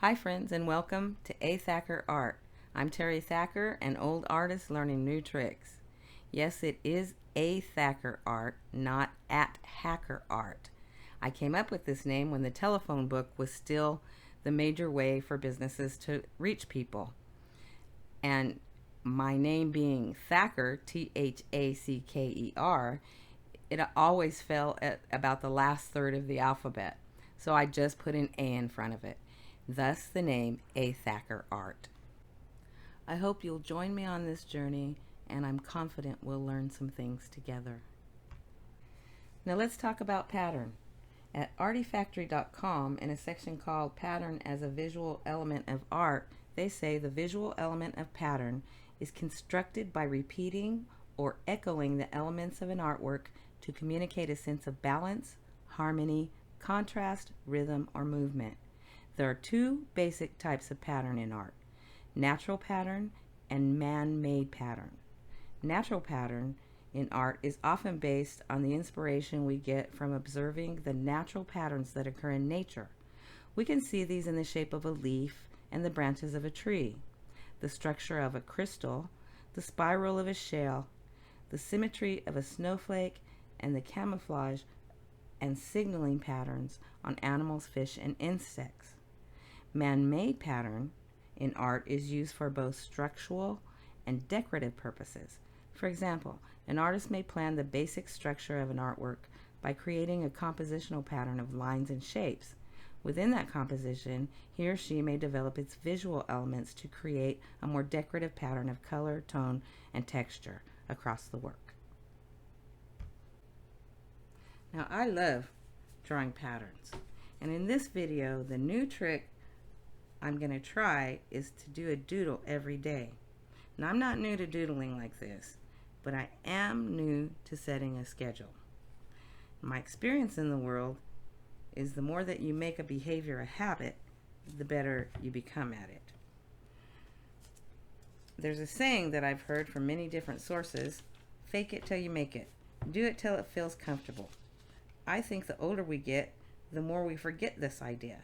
Hi friends and welcome to A Thacker Art. I'm Terry Thacker, an old artist learning new tricks. Yes, it is A Thacker Art, not at Hacker Art. I came up with this name when the telephone book was still the major way for businesses to reach people. And my name being Thacker, Thacker, it always fell at about the last third of the alphabet. So I just put an A in front of it. Thus the name A Thacker Art. I hope you'll join me on this journey, and I'm confident we'll learn some things together. Now let's talk about pattern. At artifactory.com, in a section called Pattern as a Visual Element of Art, they say the visual element of pattern is constructed by repeating or echoing the elements of an artwork to communicate a sense of balance, harmony, contrast, rhythm, or movement. There are two basic types of pattern in art: natural pattern and man-made pattern. Natural pattern in art is often based on the inspiration we get from observing the natural patterns that occur in nature. We can see these in the shape of a leaf and the branches of a tree, the structure of a crystal, the spiral of a shell, the symmetry of a snowflake, and the camouflage and signaling patterns on animals, fish, and insects. Man-made pattern in art is used for both structural and decorative purposes. For example, an artist may plan the basic structure of an artwork by creating a compositional pattern of lines and shapes. Within that composition, he or she may develop its visual elements to create a more decorative pattern of color, tone, and texture across the work. Now, I love drawing patterns, and in this video, the new trick I'm going to try is to do a doodle every day. Now, I'm not new to doodling like this, but I am new to setting a schedule. My experience in the world is the more that you make a behavior a habit, the better you become at it. There's a saying that I've heard from many different sources: fake it till you make it. Do it till it feels comfortable. I think the older we get, the more we forget this idea.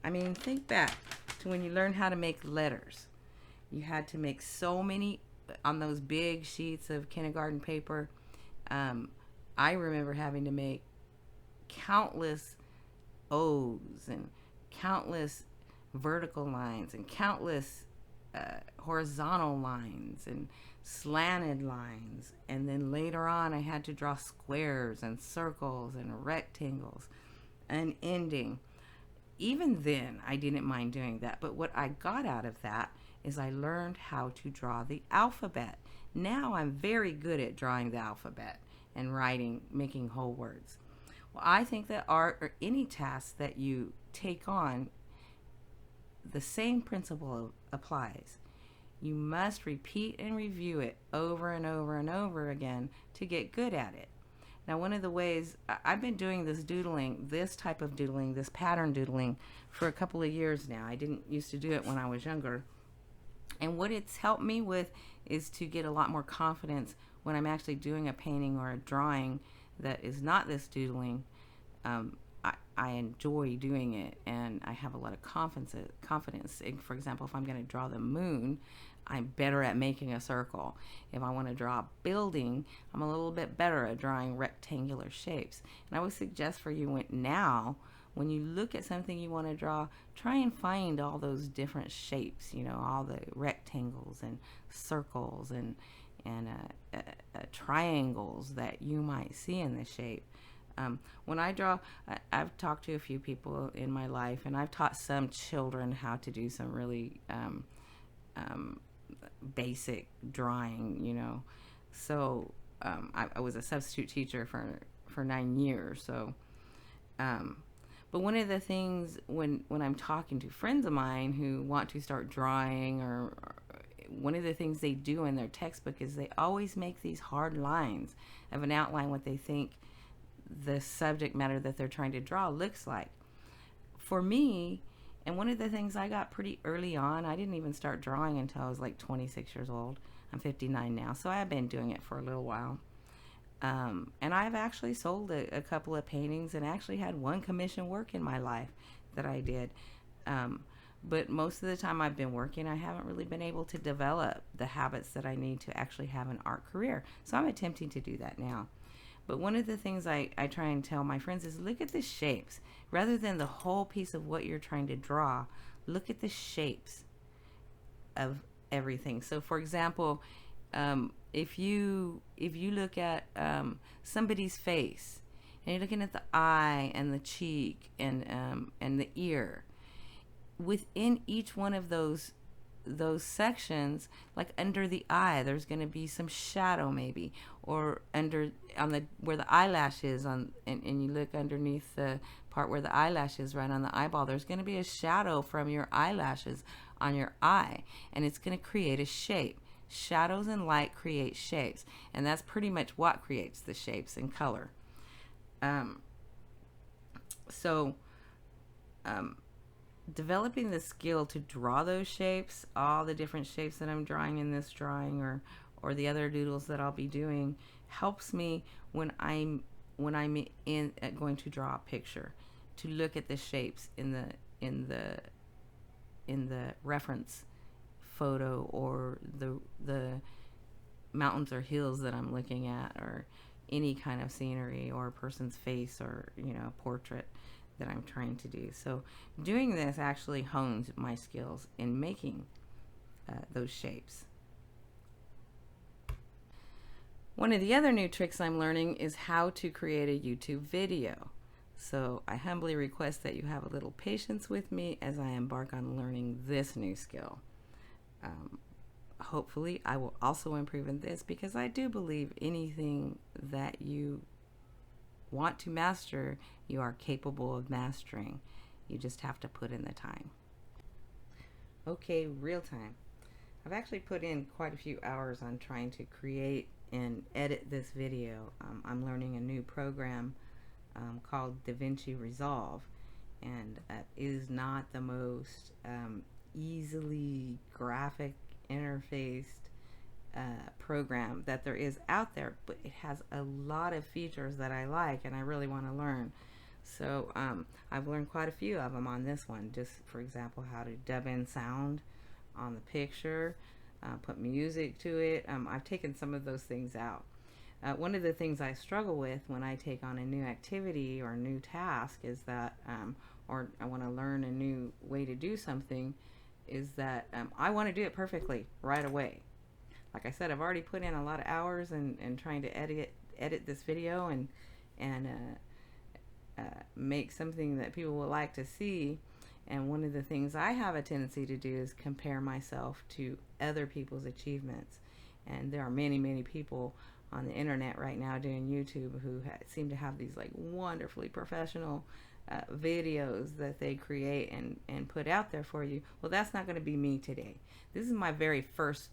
I mean, think back to when you learned how to make letters. You had to make so many on those big sheets of kindergarten paper. I remember having to make countless O's and countless vertical lines and countless horizontal lines and slanted lines, and then later on I had to draw squares and circles and rectangles and ending. Even then I didn't mind doing that, but what I got out of that is I learned how to draw the alphabet. Now I'm very good at drawing the alphabet and writing, making whole words. Well, I think that art, or any task that you take on, the same principle applies. You must repeat and review it over and over and over again to get good at it. Now, one of the ways I've been doing this doodling, this type of doodling, this pattern doodling, for a couple of years now. I didn't used to do it when I was younger. And what it's helped me with is to get a lot more confidence when I'm actually doing a painting or a drawing that is not this doodling. I enjoy doing it, and I have a lot of confidence. For example, if I'm going to draw the moon, I'm better at making a circle. If I want to draw a building, I'm a little bit better at drawing rectangular shapes. And I would suggest for you now, when you look at something you want to draw, try and find all those different shapes, all the rectangles and circles and triangles that you might see in the shape. When I draw, I've talked to a few people in my life, and I've taught some children how to do some really basic drawing, So I was a substitute teacher for 9 years. So, but one of the things when I'm talking to friends of mine who want to start drawing, or one of the things they do in their textbook is they always make these hard lines of an outline what they think the subject matter that they're trying to draw looks like. For me, and one of the things I got pretty early on, I didn't even start drawing until I was like 26 years old. I'm 59 now, so I've been doing it for a little while. And I've actually sold a couple of paintings and actually had one commission work in my life that I did. But most of the time I've been working, I haven't really been able to develop the habits that I need to actually have an art career. So I'm attempting to do that now. But one of the things I try and tell my friends is look at the shapes. Rather than the whole piece of what you're trying to draw, look at the shapes of everything. So for example, if you look at somebody's face, and you're looking at the eye and the cheek and the ear, within each one of those sections, like under the eye, there's going to be some shadow maybe, or under on the where the eyelash is on, and you look underneath the part where the eyelash is, right on the eyeball, there's going to be a shadow from your eyelashes on your eye, and it's going to create a shape. Shadows and light create shapes, and that's pretty much what creates the shapes and color. So developing the skill to draw those shapes, all the different shapes that I'm drawing in this drawing, or the other doodles that I'll be doing, helps me when I'm in going to draw a picture, to look at the shapes in the reference photo, or the mountains or hills that I'm looking at, or any kind of scenery, or a person's face, or a portrait that I'm trying to do. So doing this actually hones my skills in making those shapes. One of the other new tricks I'm learning is how to create a YouTube video. So I humbly request that you have a little patience with me as I embark on learning this new skill. Hopefully I will also improve in this, because I do believe anything that you want to master, you are capable of mastering. You just have to put in the time. Okay, real time. I've actually put in quite a few hours on trying to create and edit this video. I'm learning a new program called DaVinci Resolve, and it is not the most easily graphic interfaced program that there is out there, but it has a lot of features that I like and I really want to learn. So I've learned quite a few of them on this one. Just for example, how to dub in sound on the picture, put music to it. I've taken some of those things out. One of the things I struggle with when I take on a new activity or a new task is that, or I want to learn a new way to do something, is that I want to do it perfectly right away. Like I said, I've already put in a lot of hours in trying to edit this video and make something that people would like to see. And one of the things I have a tendency to do is compare myself to other people's achievements. And there are many people on the internet right now doing YouTube who seem to have these like wonderfully professional videos that they create and put out there for you. Well, that's not going to be me today. This is my very first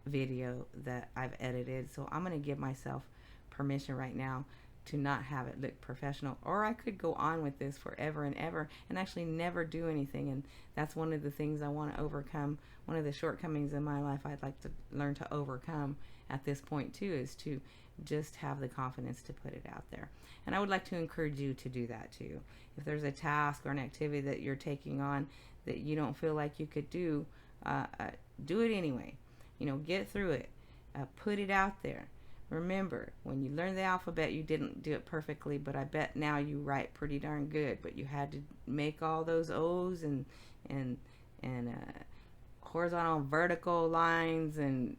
video that I've edited, so I'm going to give myself permission right now to not have it look professional, or I could go on with this forever and ever and actually never do anything. And that's one of the things I want to overcome. One of the shortcomings in my life I'd like to learn to overcome at this point too, is to just have the confidence to put it out there. And I would like to encourage you to do that too. If there's a task or an activity that you're taking on that you don't feel like you could do it anyway. Get through it. Put it out there. Remember, when you learned the alphabet, you didn't do it perfectly, but I bet now you write pretty darn good. But you had to make all those O's and horizontal and vertical lines and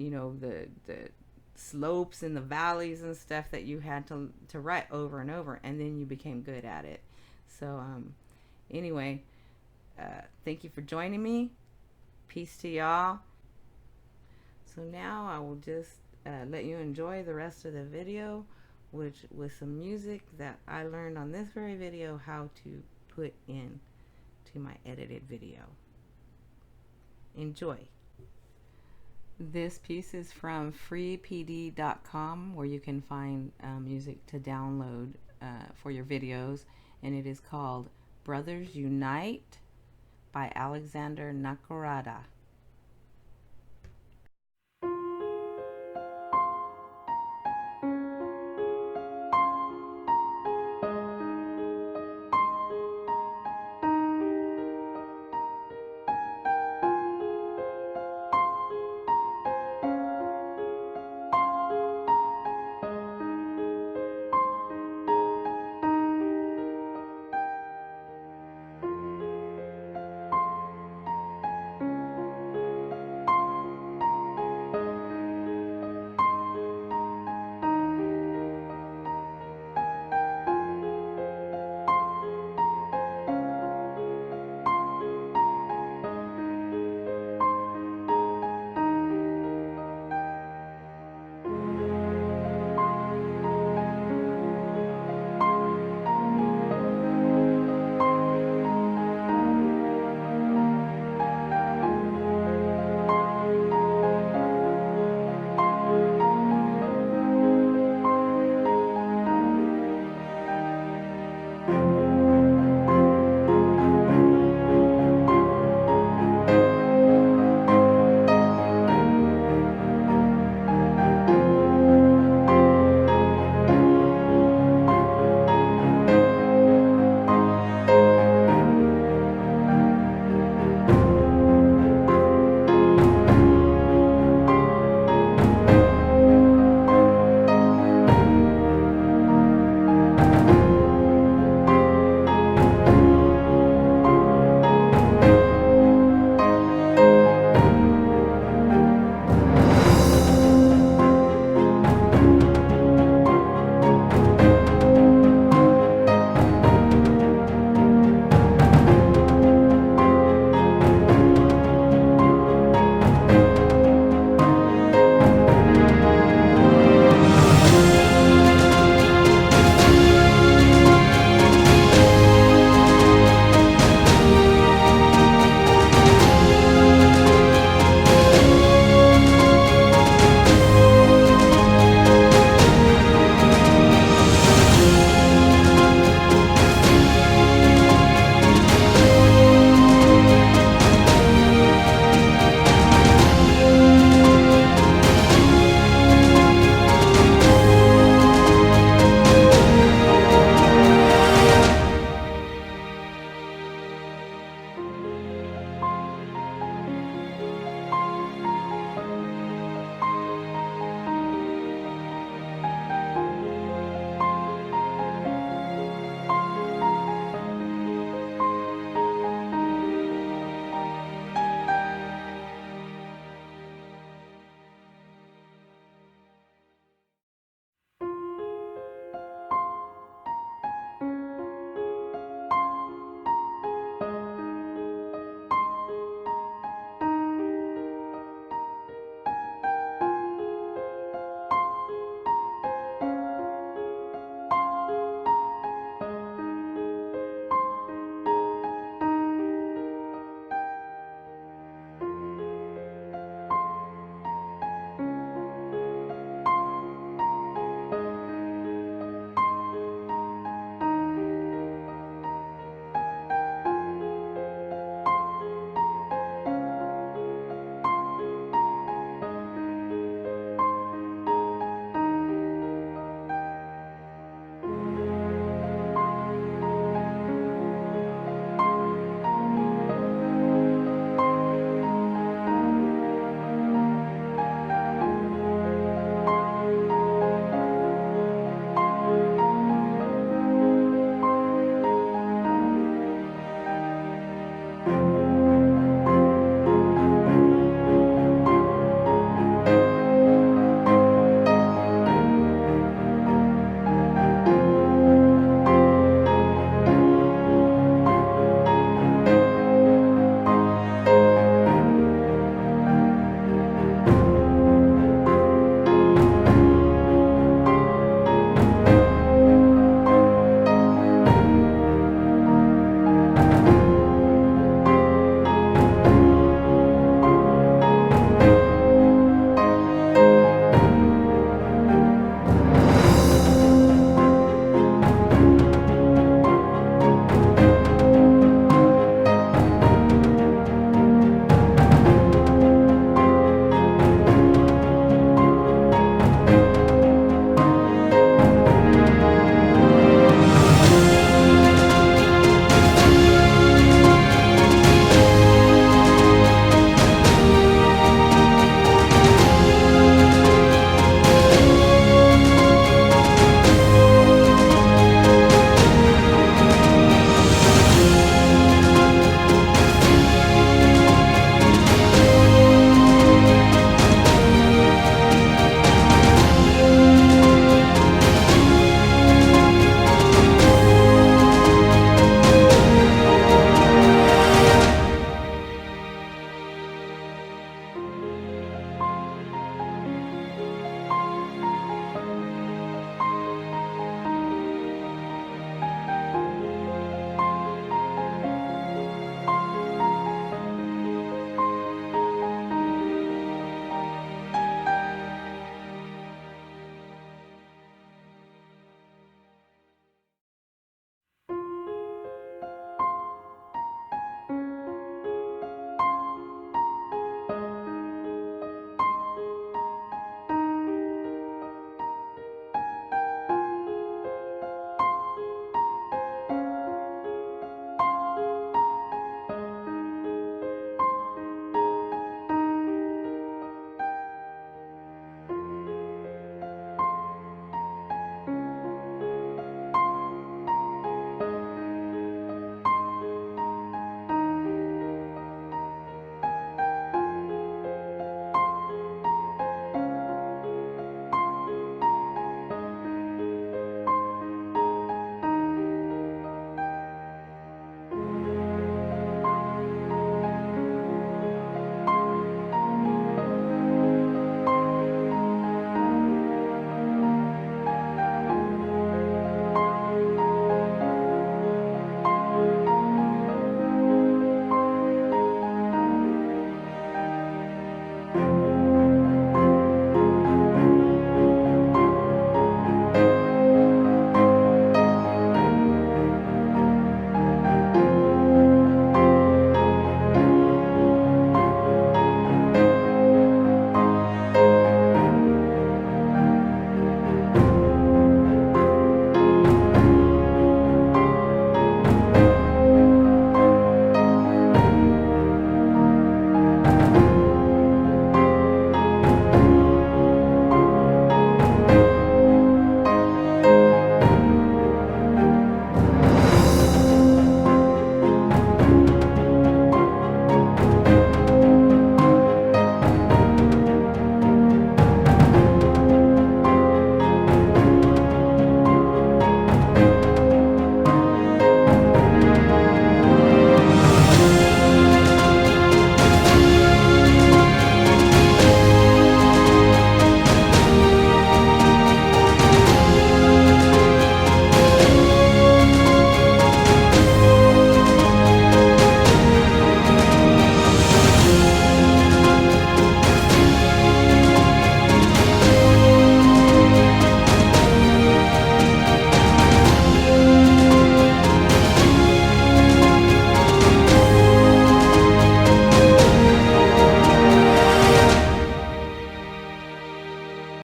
the slopes and the valleys and stuff that you had to write over and over, and then you became good at it. So anyway, thank you for joining me. Peace to y'all. So now I will just let you enjoy the rest of the video, with some music that I learned on this very video how to put in to my edited video. Enjoy. This piece is from freepd.com, where you can find music to download for your videos, and it is called Brothers Unite by Alexander Nakarada.